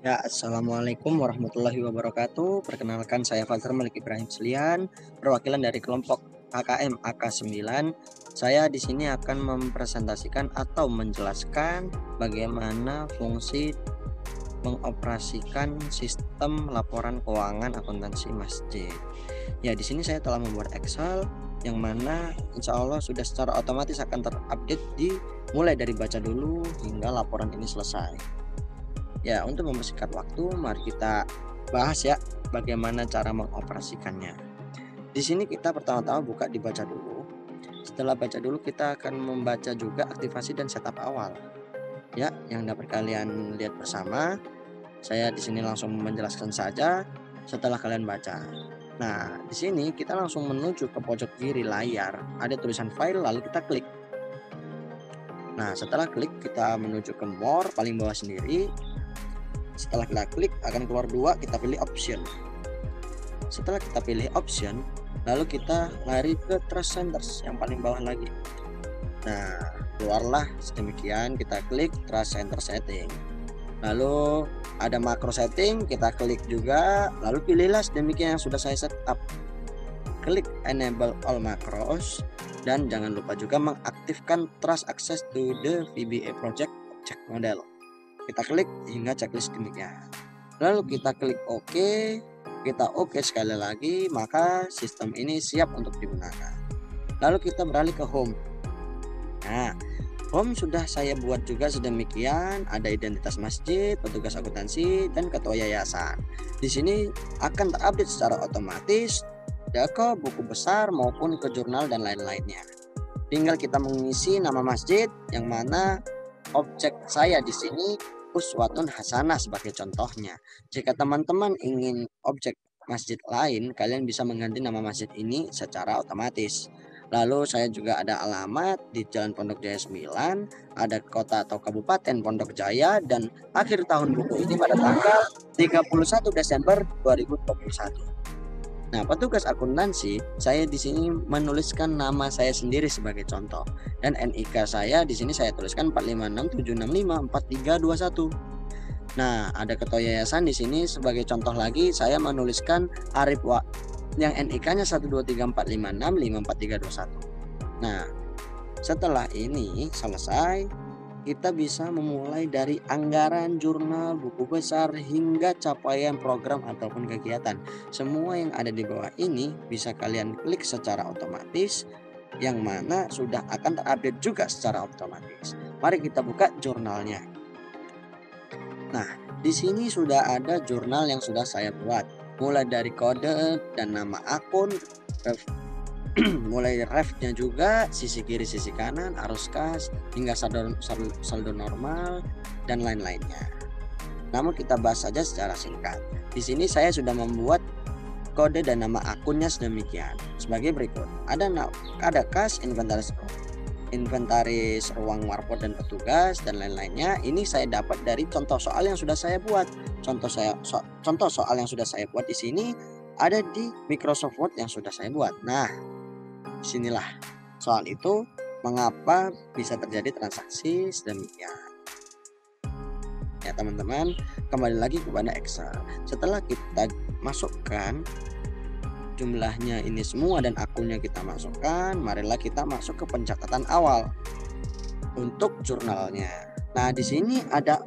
Ya, Assalamualaikum warahmatullahi wabarakatuh. Perkenalkan saya Fazar Malik Ibrahim Selian, perwakilan dari kelompok KKM AK9. Saya di sini akan mempresentasikan atau menjelaskan bagaimana fungsi mengoperasikan sistem laporan keuangan akuntansi masjid. Ya, di sini saya telah membuat Excel yang mana insya Allah sudah secara otomatis akan terupdate mulai dari baca dulu hingga laporan ini selesai. Ya, untuk mempersingkat waktu, mari kita bahas ya bagaimana cara mengoperasikannya. Di sini kita pertama-tama buka dibaca dulu. Setelah baca dulu, kita akan membaca juga aktivasi dan setup awal. Ya, yang dapat kalian lihat bersama. Saya di sini langsung menjelaskan saja setelah kalian baca. Nah, di sini kita langsung menuju ke pojok kiri layar. Ada tulisan file, lalu kita klik. Nah, setelah klik, kita menuju ke more paling bawah sendiri. Setelah kita klik akan keluar dua, kita pilih option. Setelah kita pilih option, lalu kita lari ke trust centers yang paling bawah lagi. Nah, keluarlah sedemikian, kita klik trust center setting. Lalu ada makro setting, kita klik juga, lalu pilihlah sedemikian yang sudah saya setup. Klik enable all macros dan jangan lupa juga mengaktifkan trust access to the VBA project object model. Kita klik hingga checklist demikian. Lalu kita klik OK, kita OK sekali lagi, maka sistem ini siap untuk digunakan. Lalu kita beralih ke home. Nah, home sudah saya buat juga sedemikian, ada identitas masjid, petugas akuntansi, dan ketua yayasan. Di sini akan terupdate secara otomatis ke buku besar maupun ke jurnal dan lain-lainnya. Tinggal kita mengisi nama masjid yang mana objek saya di sini uswatun hasanah sebagai contohnya. Jika teman-teman ingin objek masjid lain, kalian bisa mengganti nama masjid ini secara otomatis. Lalu saya juga ada alamat di Jalan Pondok Jaya 9, ada kota atau kabupaten Pondok Jaya, dan akhir tahun buku ini pada tanggal 31 Desember 2021. Nah, petugas akuntansi, saya di sini menuliskan nama saya sendiri sebagai contoh, dan NIK saya di sini saya tuliskan 456765431. Nah, ada ketua yayasan di sini sebagai contoh lagi, saya menuliskan Arif yang NIK-nya 12345654321. Nah, setelah ini selesai, kita bisa memulai dari anggaran, jurnal, buku besar, hingga capaian program ataupun kegiatan. Semua yang ada di bawah ini bisa kalian klik secara otomatis, yang mana sudah akan terupdate juga secara otomatis. Mari kita buka jurnalnya. Nah, di sini sudah ada jurnal yang sudah saya buat, mulai dari kode dan nama akun, mulai refnya juga, sisi kiri sisi kanan, arus kas, hingga saldo normal dan lain-lainnya. Namun kita bahas saja secara singkat. Di sini saya sudah membuat kode dan nama akunnya sedemikian sebagai berikut. Ada kas, inventaris ruang warpot dan petugas dan lain-lainnya. Ini saya dapat dari contoh soal yang sudah saya buat. Contoh soal yang sudah saya buat di sini ada di Microsoft Word yang sudah saya buat. Nah, disinilah soal itu mengapa bisa terjadi transaksi sedemikian. Ya teman-teman, kembali lagi kepada Excel. Setelah kita masukkan jumlahnya ini semua dan akunnya kita masukkan, marilah kita masuk ke pencatatan awal untuk jurnalnya. Nah, di sini ada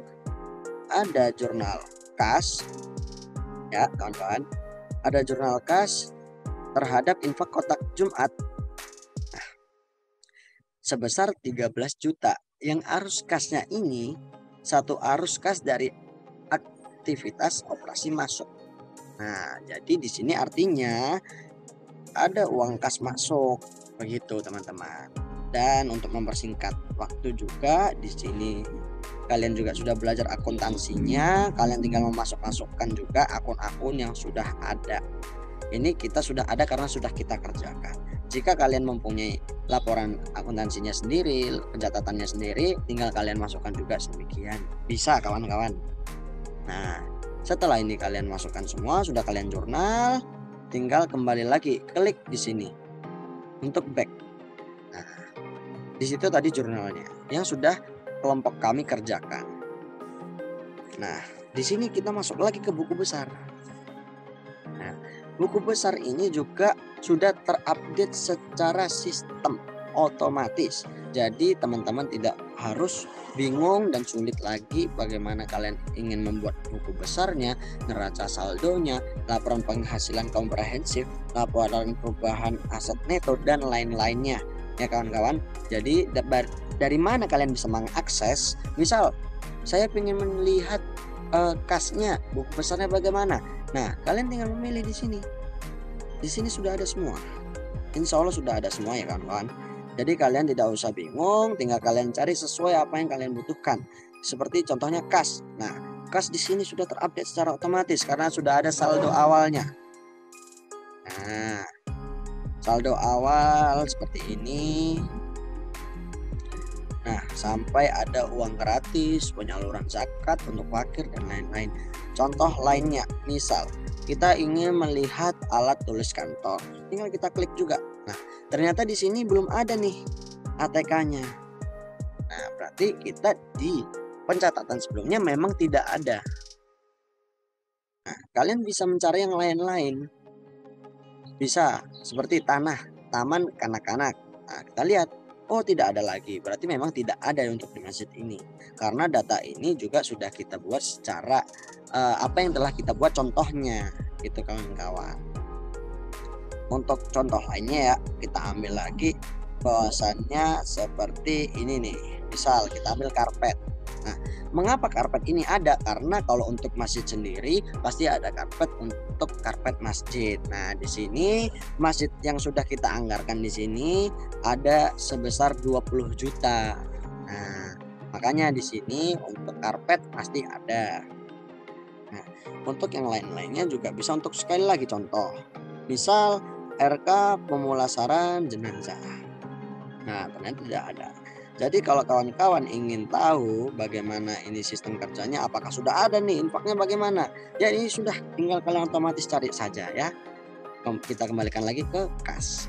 jurnal kas ya kawan-kawan. Ada jurnal kas terhadap infak kotak Jumat sebesar 13 juta. Yang arus kasnya ini satu arus kas dari aktivitas operasi masuk. Nah, jadi di sini artinya ada uang kas masuk, begitu teman-teman. Dan untuk mempersingkat waktu juga di sini kalian juga sudah belajar akuntansinya, kalian tinggal memasukkan juga akun-akun yang sudah ada. Ini kita sudah ada karena sudah kita kerjakan. Jika kalian mempunyai laporan akuntansinya sendiri, pencatatannya sendiri, tinggal kalian masukkan juga sedemikian. Bisa kawan-kawan. Nah, setelah ini kalian masukkan semua, sudah kalian jurnal, tinggal kembali lagi klik di sini untuk back. Nah, di situ tadi jurnalnya yang sudah kelompok kami kerjakan. Nah, di sini kita masuk lagi ke buku besar. Nah, buku besar ini juga sudah terupdate secara sistem otomatis. Jadi teman-teman tidak harus bingung dan sulit lagi bagaimana kalian ingin membuat buku besarnya, neraca saldonya, laporan penghasilan komprehensif, laporan perubahan aset neto, dan lain-lainnya. Ya kawan-kawan, jadi dari mana kalian bisa mengakses? Misal saya ingin melihat kasnya, buku besarnya bagaimana. Nah, kalian tinggal memilih di sini. Di sini sudah ada semua. Insya Allah sudah ada semua ya kawan-kawan. Jadi kalian tidak usah bingung, tinggal kalian cari sesuai apa yang kalian butuhkan. Seperti contohnya kas. Nah, kas di sini sudah terupdate secara otomatis karena sudah ada saldo awalnya. Nah, saldo awal seperti ini. Nah, sampai ada uang gratis, penyaluran zakat untuk fakir dan lain-lain. Contoh lainnya, misal kita ingin melihat alat tulis kantor, tinggal kita klik juga. Nah, ternyata di sini belum ada nih ATK-nya. Nah, berarti kita di pencatatan sebelumnya memang tidak ada. Nah, kalian bisa mencari yang lain-lain. Bisa seperti tanah, taman kanak-kanak. Nah, kita lihat, oh tidak ada lagi. Berarti memang tidak ada untuk di masjid ini. Karena data ini juga sudah kita buat secara apa yang telah kita buat contohnya, gitu kawan-kawan. Untuk contoh lainnya ya, kita ambil lagi bahwasannya seperti ini nih. Misal kita ambil karpet. Nah, mengapa karpet ini ada? Karena kalau untuk masjid sendiri pasti ada karpet untuk karpet masjid. Nah, di sini masjid yang sudah kita anggarkan di sini ada sebesar 20 juta. Nah, makanya di sini untuk karpet pasti ada. Nah, untuk yang lain-lainnya juga bisa, untuk sekali lagi contoh. Misal RK pemulasaran jenazah. Nah, ternyata tidak ada. Jadi kalau kawan-kawan ingin tahu bagaimana ini sistem kerjanya, apakah sudah ada nih infaknya bagaimana? Ya ini sudah, tinggal kalian otomatis cari saja ya. Kita kembalikan lagi ke kas.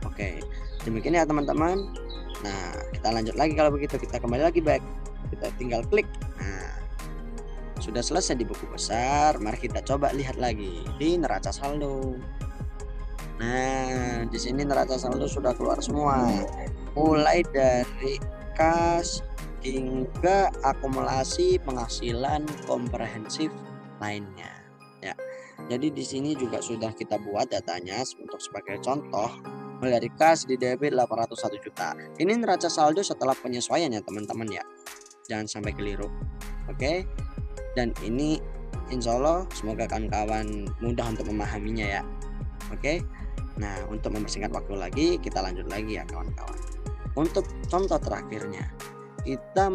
Oke, demikian ya teman-teman. Nah, kita lanjut lagi kalau begitu. Kita kembali lagi back. Kita tinggal klik. Nah, sudah selesai di buku besar. Mari kita coba lihat lagi di neraca saldo. Nah, di sini neraca saldo sudah keluar semua. Mulai dari kas hingga akumulasi penghasilan komprehensif lainnya. Ya. Jadi di sini juga sudah kita buat datanya untuk sebagai contoh. Mulai dari kas di debit 801 juta. Ini neraca saldo setelah penyesuaian ya teman-teman ya. Jangan sampai keliru. Oke. Dan ini insya Allah semoga kawan-kawan mudah untuk memahaminya ya. Oke. Nah, untuk mempersingkat waktu lagi, kita lanjut lagi ya kawan-kawan. Untuk contoh terakhirnya, kita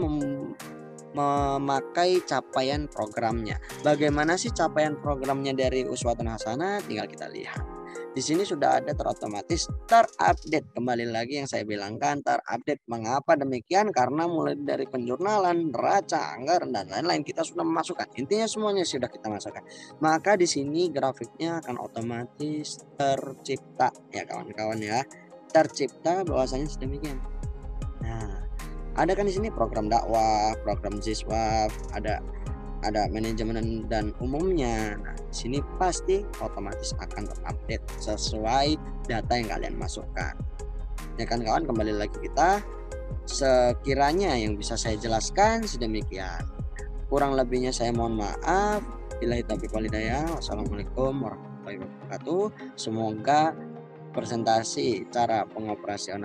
memakai capaian programnya. Bagaimana sih capaian programnya dari Uswatun Hasanah? Tinggal kita lihat. Di sini sudah ada terotomatis terupdate. Kembali lagi yang saya bilangkan, terupdate. Mengapa demikian? Karena mulai dari penjurnalan, neraca, anggaran dan lain-lain kita sudah memasukkan. Intinya semuanya sudah kita masukkan. Maka di sini grafiknya akan otomatis tercipta ya kawan-kawan ya. Tercipta bahwasanya sedemikian. Nah, ada kan di sini program dakwah, program siswa, ada manajemen dan umumnya. Nah, di sini pasti otomatis akan terupdate sesuai data yang kalian masukkan. Ya kan kawan, kembali lagi kita. Sekiranya yang bisa saya jelaskan sedemikian. Kurang lebihnya saya mohon maaf. Billahi taufiq wal hidayah. Wassalamualaikum warahmatullahi wabarakatuh. Semoga presentasi cara pengoperasian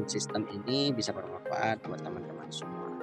sistem ini bisa bermanfaat buat teman-teman semua.